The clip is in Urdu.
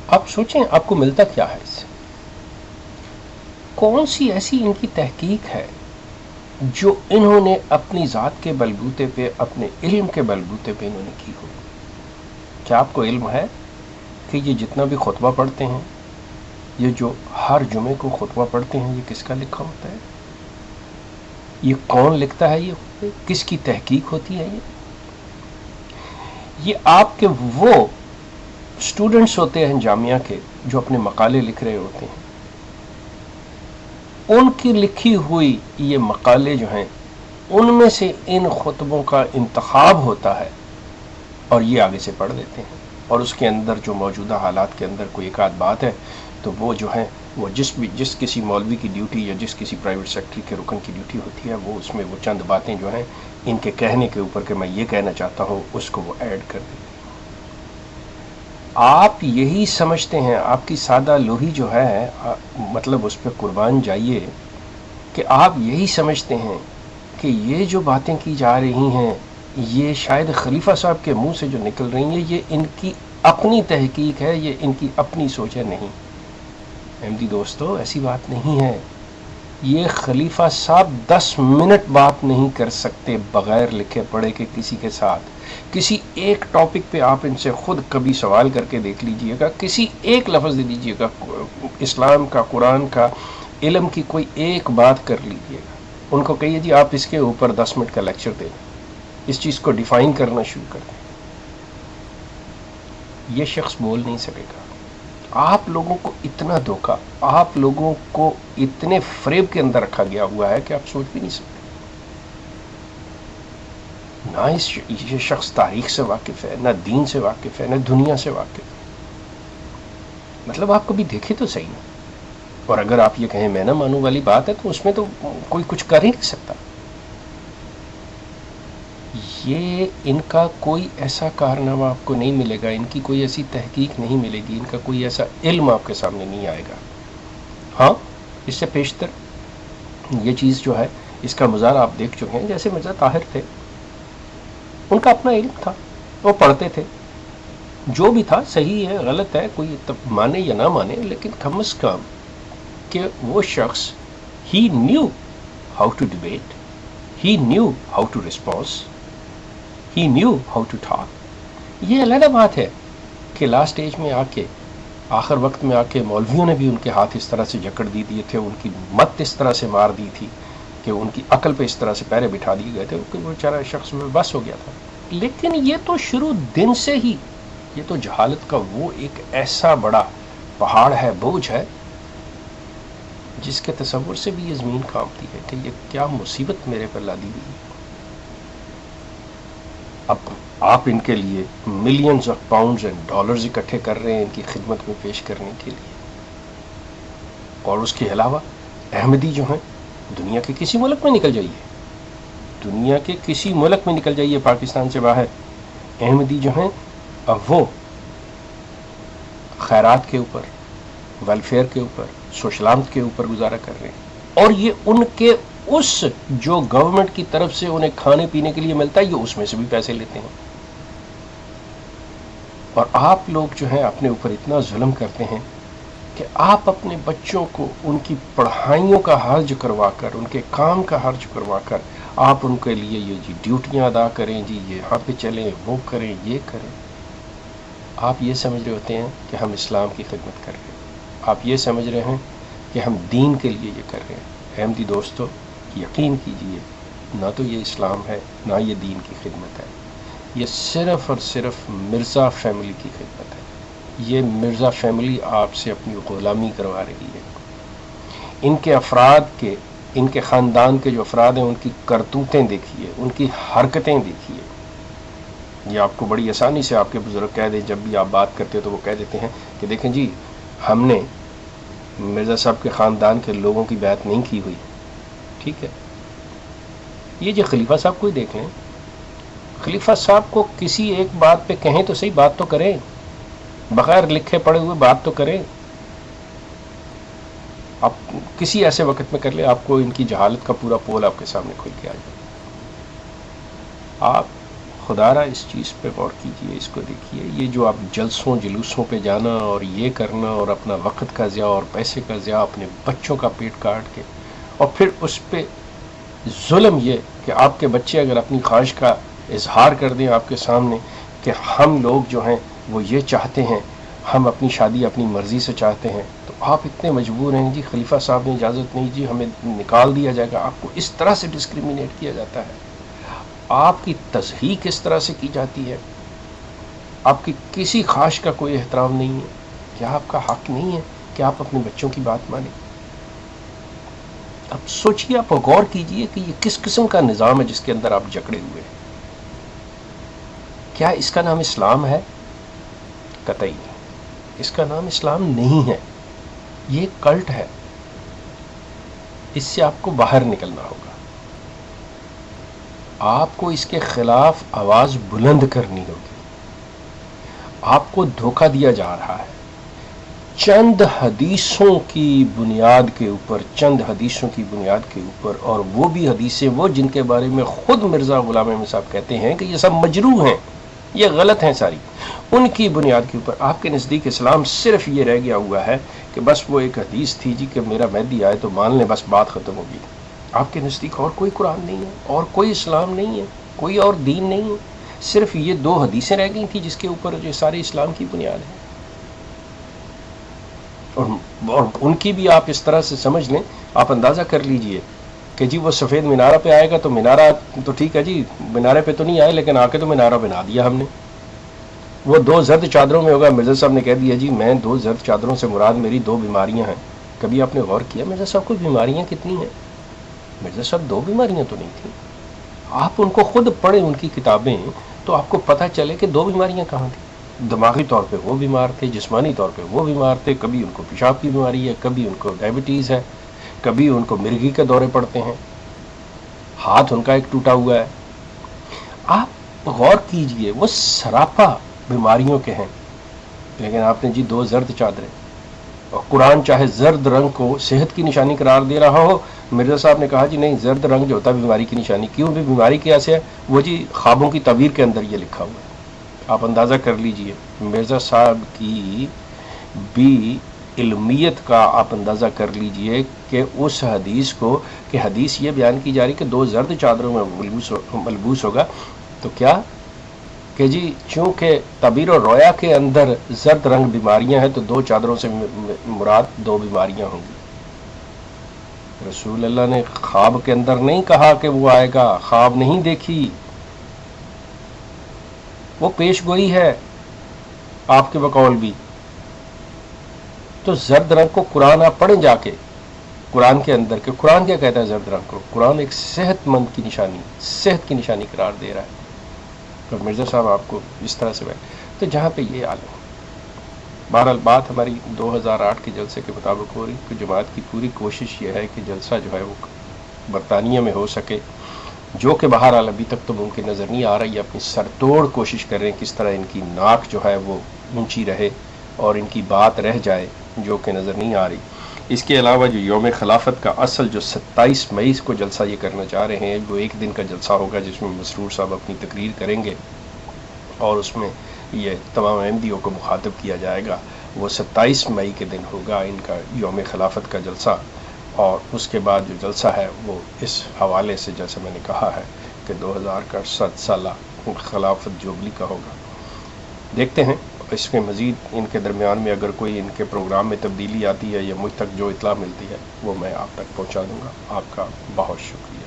آپ سوچیں آپ کو ملتا کیا ہے اس سے؟ کون سی ایسی ان کی تحقیق ہے جو انہوں نے اپنی ذات کے بلبوتے پہ، اپنے علم کے بلبوتے پہ انہوں نے کی ہو؟ کیا آپ کو علم ہے کہ یہ جتنا بھی خطبہ پڑھتے ہیں، یہ جو ہر جمعے کو خطبہ پڑھتے ہیں، یہ کس کا لکھا ہوتا ہے؟ یہ کون لکھتا ہے؟ یہ خطبے کس کی تحقیق ہوتی ہے؟ یہ آپ کے وہ اسٹوڈنٹس ہوتے ہیں جامعہ کے جو اپنے مقالے لکھ رہے ہوتے ہیں، ان کی لکھی ہوئی یہ مقالے جو ہیں ان میں سے ان خطبوں کا انتخاب ہوتا ہے اور یہ آگے سے پڑھ دیتے ہیں، اور اس کے اندر جو موجودہ حالات کے اندر کوئی ایک آدھ بات ہے تو وہ جو ہے وہ جس کسی مولوی کی ڈیوٹی یا جس کسی پرائیویٹ سیکٹری کے رکن کی ڈیوٹی ہوتی ہے، وہ اس میں وہ چند باتیں جو ہیں ان کے کہنے کے اوپر کہ میں یہ کہنا چاہتا ہوں اس کو وہ ایڈ کر دیتے ہیں۔ آپ یہی سمجھتے ہیں، آپ کی سادہ لوہی جو ہے مطلب اس پہ قربان جائیے، کہ آپ یہی سمجھتے ہیں کہ یہ جو باتیں کی جا رہی ہیں یہ شاید خلیفہ صاحب کے منہ سے جو نکل رہی ہیں یہ ان کی اپنی تحقیق ہے، یہ ان کی اپنی سوچ ہے؟ نہیں احمدی دوستو، ایسی بات نہیں ہے۔ یہ خلیفہ صاحب 10 منٹ بات نہیں کر سکتے بغیر لکھے پڑھے کے کسی کے ساتھ۔ کسی ایک ٹاپک پہ آپ ان سے خود کبھی سوال کر کے دیکھ لیجئے گا، کسی ایک لفظ دے دیجئے گا، اسلام کا، قرآن کا، علم کی کوئی ایک بات کر لیجئے گا، ان کو کہیے جی آپ اس کے اوپر 10 منٹ کا لیکچر دیں، اس چیز کو ڈیفائن کرنا شروع کر دیں، یہ شخص بول نہیں سکے گا۔ آپ لوگوں کو اتنا دھوکہ، آپ لوگوں کو اتنے فریب کے اندر رکھا گیا ہوا ہے کہ آپ سوچ بھی نہیں سکتے۔ نہ یہ شخص تاریخ سے واقف ہے، نہ دین سے واقف ہے، نہ دنیا سے واقف ہے۔ مطلب آپ کبھی دیکھے تو صحیح نا۔ اور اگر آپ یہ کہیں میں نہ مانوں والی بات ہے تو اس میں تو کوئی کچھ کر ہی نہیں سکتا۔ یہ ان کا کوئی ایسا کارنامہ آپ کو نہیں ملے گا، ان کی کوئی ایسی تحقیق نہیں ملے گی، ان کا کوئی ایسا علم آپ کے سامنے نہیں آئے گا۔ ہاں، اس سے پیشتر یہ چیز جو ہے اس کا مظاہرہ آپ دیکھ چکے ہیں، جیسے مرزا طاہر تھے، ان کا اپنا علم تھا، وہ پڑھتے تھے، جو بھی تھا صحیح ہے غلط ہے، کوئی مانے یا نہ مانے، لیکن کم از کم کہ وہ شخص he knew how to debate, he knew how to response, he knew how to talk. یہ علیحدہ بات ہے کہ لاسٹ ایج میں آ کے، آخر وقت میں آ کے مولویوں نے بھی ان کے ہاتھ اس طرح سے جکڑ دیے تھے، ان کی مت اس طرح سے مار دی تھی کہ ان کی عقل پہ اس طرح سے پیرے بٹھا دیے گئے تھے کہ وہ بیچارہ شخص میں بس ہو گیا تھا۔ لیکن یہ تو شروع دن سے ہی، یہ تو جہالت کا وہ ایک ایسا بڑا پہاڑ ہے، بوجھ ہے، جس کے تصور سے بھی یہ زمین کانپتی ہے کہ یہ کیا مصیبت میرے پر لادی ہوئی ہے۔ اب آپ ان کے لیے millions of pounds and dollars اکٹھے کر رہے ہیں ان کی خدمت میں پیش کرنے کے لیے، اور اس کے علاوہ احمدی جو ہیں دنیا کے کسی ملک میں نکل جائیے، دنیا کے کسی ملک میں نکل جائیے پاکستان سے باہر، احمدی جو ہیں اب وہ خیرات کے اوپر، ویلفیئر کے اوپر، سوشلامت کے اوپر گزارا کر رہے ہیں، اور یہ ان کے اس جو گورنمنٹ کی طرف سے انہیں کھانے پینے کے لیے ملتا ہے یہ اس میں سے بھی پیسے لیتے ہیں۔ اور آپ لوگ جو ہیں اپنے اوپر اتنا ظلم کرتے ہیں کہ آپ اپنے بچوں کو ان کی پڑھائیوں کا حرج کروا کر، ان کے کام کا حرج کروا کر، آپ ان کے لیے یہ جی ڈیوٹیاں ادا کریں، جی یہاں پہ چلیں، وہ کریں، یہ کریں۔ آپ یہ سمجھ رہے ہوتے ہیں کہ ہم اسلام کی خدمت کر رہے ہیں، آپ یہ سمجھ رہے ہیں کہ ہم دین کے لیے یہ کر رہے ہیں۔ احمدی دوستو، یقین کیجئے نہ تو یہ اسلام ہے، نہ یہ دین کی خدمت ہے، یہ صرف اور صرف مرزا فیملی کی خدمت ہے۔ یہ مرزا فیملی آپ سے اپنی غلامی کروا رہی ہے۔ ان کے افراد کے، ان کے خاندان کے جو افراد ہیں ان کی کرتوتیں دیکھیے، ان کی حرکتیں دیکھیے۔ یہ آپ کو بڑی آسانی سے آپ کے بزرگ کہہ دیں، جب بھی آپ بات کرتے تو وہ کہہ دیتے ہیں کہ دیکھیں جی ہم نے مرزا صاحب کے خاندان کے لوگوں کی بیعت نہیں کی ہوئی، ٹھیک ہے۔ یہ جو خلیفہ صاحب کو ہی دیکھ لیں، خلیفہ صاحب کو کسی ایک بات پہ کہیں تو صحیح، بات تو کریں، بغیر لکھے پڑھے ہوئے بات تو کریں۔ آپ کسی ایسے وقت میں کر لیں، آپ کو ان کی جہالت کا پورا پول آپ کے سامنے کھل کے آ جائے۔ آپ خدارہ اس چیز پہ غور کیجئے، اس کو دیکھیے، یہ جو آپ جلسوں جلوسوں پہ جانا اور یہ کرنا اور اپنا وقت کا ضیاع اور پیسے کا ضیاع اپنے بچوں کا پیٹ کاٹ کے، اور پھر اس پہ ظلم یہ کہ آپ کے بچے اگر اپنی خواہش کا اظہار کر دیں آپ کے سامنے کہ ہم لوگ جو ہیں وہ یہ چاہتے ہیں، ہم اپنی شادی اپنی مرضی سے چاہتے ہیں، تو آپ اتنے مجبور ہیں جی خلیفہ صاحب نے اجازت نہیں، جی ہمیں نکال دیا جائے گا. آپ کو اس طرح سے ڈسکریمنیٹ کیا جاتا ہے، آپ کی تضحیک اس طرح سے کی جاتی ہے، آپ کی کسی خواہش کا کوئی احترام نہیں ہے. کیا آپ کا حق نہیں ہے کہ آپ اپنے بچوں کی بات مانیں؟ اب سوچیے، آپ غور کیجئے کہ یہ کس قسم کا نظام ہے جس کے اندر آپ جکڑے ہوئے ہیں. کیا اس کا نام اسلام ہے؟ قطعی نہیں، اس کا نام اسلام نہیں ہے، یہ ایک کلٹ ہے. اس سے آپ کو باہر نکلنا ہوگا، آپ کو اس کے خلاف آواز بلند کرنی ہوگی. آپ کو دھوکہ دیا جا رہا ہے چند حدیثوں کی بنیاد کے اوپر، چند حدیثوں کی بنیاد کے اوپر، اور وہ بھی حدیثیں وہ جن کے بارے میں خود مرزا غلام احمد صاحب کہتے ہیں کہ یہ سب مجروح ہیں، یہ غلط ہیں ساری. ان کی بنیاد کے اوپر آپ کے نزدیک اسلام صرف یہ رہ گیا ہوا ہے کہ بس وہ ایک حدیث تھی جی کہ میرا مہدی آئے تو مان لیں، بس بات ختم ہوگی. آپ کے نزدیک اور کوئی قرآن نہیں ہے، اور کوئی اسلام نہیں ہے، کوئی اور دین نہیں ہے، صرف یہ دو حدیثیں رہ گئی تھیں جس کے اوپر جو سارے اسلام کی بنیاد ہے. اور ان کی بھی آپ اس طرح سے سمجھ لیں، آپ اندازہ کر لیجئے کہ جی وہ سفید مینارہ پہ آئے گا تو مینارہ تو ٹھیک ہے جی، مینارے پہ تو نہیں آئے لیکن آ کے تو مینارہ بنا دیا ہم نے. وہ دو زرد چادروں میں ہوگا، مرزا صاحب نے کہہ دیا جی میں دو زرد چادروں سے مراد میری دو بیماریاں ہیں. کبھی آپ نے غور کیا مرزا صاحب کو بیماریاں کتنی ہیں؟ مرزا صاحب دو بیماریاں تو نہیں تھیں. آپ ان کو خود پڑھیں، ان کی کتابیں، تو آپ کو پتہ چلے کہ دو بیماریاں کہاں تھیں. دماغی طور پہ وہ بیمار تھے، جسمانی طور پہ وہ بیمار تھے. کبھی ان کو پیشاب کی بیماری ہے، کبھی ان کو ڈائبٹیز ہے، کبھی ان کو مرگی کے دورے پڑتے ہیں، ہاتھ ان کا ایک ٹوٹا ہوا ہے. آپ غور کیجئے، وہ سراپا بیماریوں کے ہیں، لیکن آپ نے جی دو زرد چادریں، اور قرآن چاہے زرد رنگ کو صحت کی نشانی قرار دے رہا ہو، مرزا صاحب نے کہا جی نہیں، زرد رنگ جو ہوتا ہے بیماری کی نشانی. کیوں بھی بیماری کیسے ہے؟ وہ جی خوابوں کی تعبیر کے اندر یہ لکھا ہوا ہے. آپ اندازہ کر لیجئے مرزا صاحب کی بھی علمیت کا، آپ اندازہ کر لیجئے کہ اس حدیث کو، کہ حدیث یہ بیان کی جا رہی کہ دو زرد چادروں میں ملبوس ہوگا، تو کیا کہ جی چونکہ تعبیر و رویا کے اندر زرد رنگ بیماریاں ہیں تو دو چادروں سے مراد دو بیماریاں ہوں گی. رسول اللہ نے خواب کے اندر نہیں کہا کہ وہ آئے گا، خواب نہیں دیکھی، وہ پیش گوئی ہے آپ کے بقول بھی. تو زرد رنگ کو قرآن آپ پڑھیں جا کے، قرآن کے اندر کہ قرآن کیا کہتا ہے زرد رنگ کو. قرآن ایک صحت مند کی نشانی، صحت کی نشانی قرار دے رہا ہے، اور مرزا صاحب آپ کو اس طرح سے تو جہاں پہ یہ عالم. بہرحال بات ہماری 2008 کے جلسے کے مطابق ہو رہی کہ جماعت کی پوری کوشش یہ ہے کہ جلسہ جو ہے وہ برطانیہ میں ہو سکے، جو کہ بہرحال ابھی تک تو ممکن نظر نہیں آ رہا. یہ اپنی سر توڑ کوشش کر رہے ہیں کس طرح ان کی ناک جو ہے وہ اونچی رہے اور ان کی بات رہ جائے، جو کہ نظر نہیں آ رہی. اس کے علاوہ جو یوم خلافت کا اصل جو 27 مئی کو جلسہ یہ کرنا چاہ رہے ہیں، وہ ایک دن کا جلسہ ہوگا جس میں مسرور صاحب اپنی تقریر کریں گے اور اس میں یہ تمام احمدیوں کو مخاطب کیا جائے گا. وہ 27 مئی کے دن ہوگا ان کا یوم خلافت کا جلسہ، اور اس کے بعد جو جلسہ ہے وہ اس حوالے سے جیسے میں نے کہا ہے کہ 2000 کا 7 سالہ خلافت جوبلی کا ہوگا. دیکھتے ہیں اس کے مزید ان کے درمیان میں اگر کوئی ان کے پروگرام میں تبدیلی آتی ہے یا مجھ تک جو اطلاع ملتی ہے وہ میں آپ تک پہنچا دوں گا. آپ کا بہت شکریہ.